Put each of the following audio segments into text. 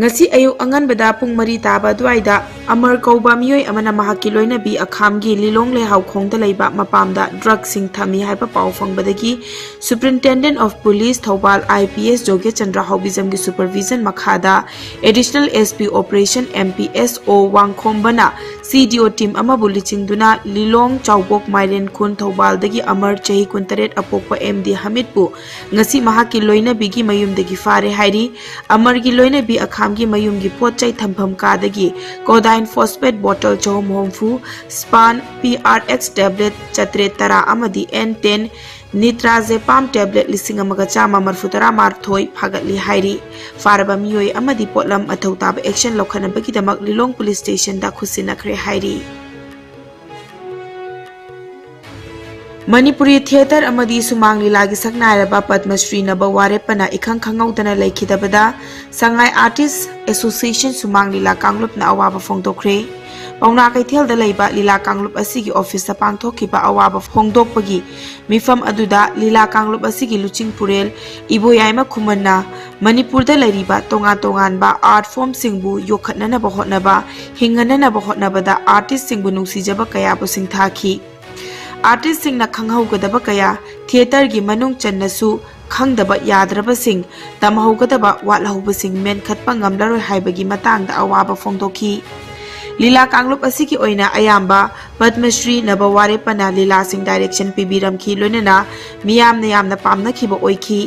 ngasi ayu angan bada pung mari taba duaida amar kauba miyoi amana mahaki loinabi akhamgi lilong le haw khongda leiba mapamda drug sing thami haiba paw fangbadagi Superintendent of Police Thobal IPS Joge Chandra Hobizam gi supervision makhada Additional SP Operation MPSO Wangkhombana CDO team ama buliching duna lilong chawbok mairen khun Thobal dagi amar chahi kuntaret apokpa MD Hamidpu ngasi mahaki loinabi gi mayumdagi fare hairi amar gi loinabi akhamgi mayumgi potchai thampham kadagi codeine phosphate bottle chom homfu span PRX tablet chatre tara amadi N10 nitrazepam tablet lising amaga chama marfutara marthoi phagatli hairi faraba miyoi amadi potlam athau taba action lokhanabagi damak lilong police station da khusinakre hairi Manipuri theater amadi sumang lila gi saknairaba Padmashri naba warepana ikhang khangaudana laikhidabada Sangai Artists Association sumang lila kanglup na awaba phongdokre pauna kaithel da leiba lila kanglup asigi office ta pangthokiba awaba phongdokpagi mifam aduda lila kanglup asigi luching purel iboyaima khumanna Manipur da lairiba tonga tongan ba art form singbu yokhatnana ba hotnaba hinganana ba hotnabada artist singbu nungsijaba kaya bu singthaki Artist sing na khanghaugdaba kaya theater gi manung channasu khangdaba yadraba sing tamhaugdaba watlahub sing men khatpa ngamlaroi haibagi matangda awaba phongdoki Lila Kanglup asiki oina ayamba Padmashri nabaware pana Lila sing direction pibiram ki loinana miyam na yamna pamna khiba oiki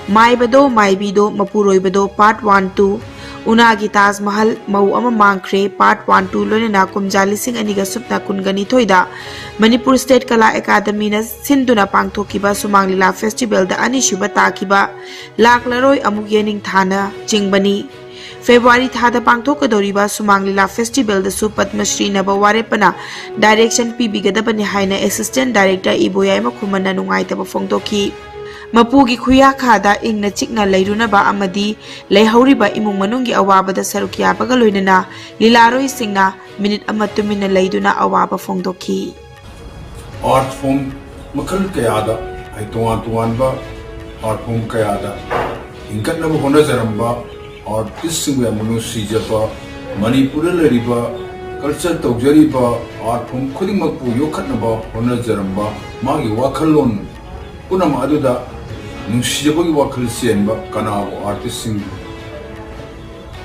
Maibado Maibido Mapuroibado part 1 2 Unagi Taj Mahal mau ama mangkre part 1 2 loinana kumjali sing aniga supna kungani thoida Manipur State Kala Academy na sinduna pangthokiba sumang lila festival da ani shuba takiba laklaroi amuk yening thana jingbani February thada pangthokadoriba sumang lila festival da su Padmashri nabaware pana direction pibigadabani haina assistant director iboyai makhumana nungaitaba phongdoki Mapugi khuya khada ingna chikna leiruna ba amadi leihauriba imung manunggi awabada sarukya baga loinana lilaroi singna minute amatumina leiduna awaba phongdoki art form makal kayada ai tuan ba art form kayada ingkat na hona jaramba artist sing ya manusi jaba Manipur leriba culture tawjariba art form khuding makpu yokhat na ba hona jaramba magi wakhalon punam aduda nungsijabagi wakhal sienba kanabo artist sing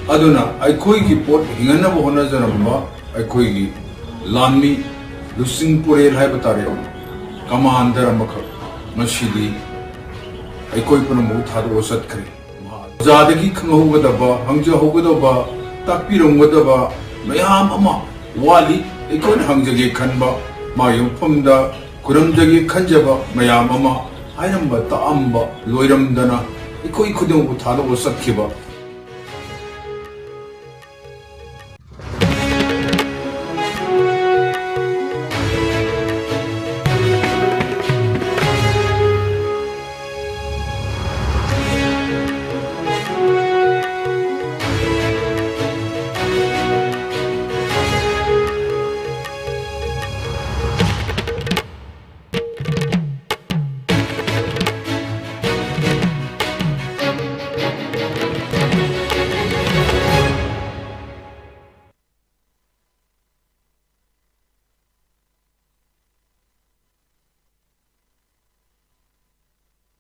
aduna ai khoi gi pot hingana bo hona jaramba ai khoi gi lanmi lusing purel hai batare commander amakha masidi ai khoi punam mu thado sat khre zadagi khanghogadaba hangja hogadaba takpironggadaba mayam ama wali ai khoi hangjage khanba mayum phumda kuramjage khanjaba mayam ama ainamba taamba loiramdana ikoi khudung thado sakhiba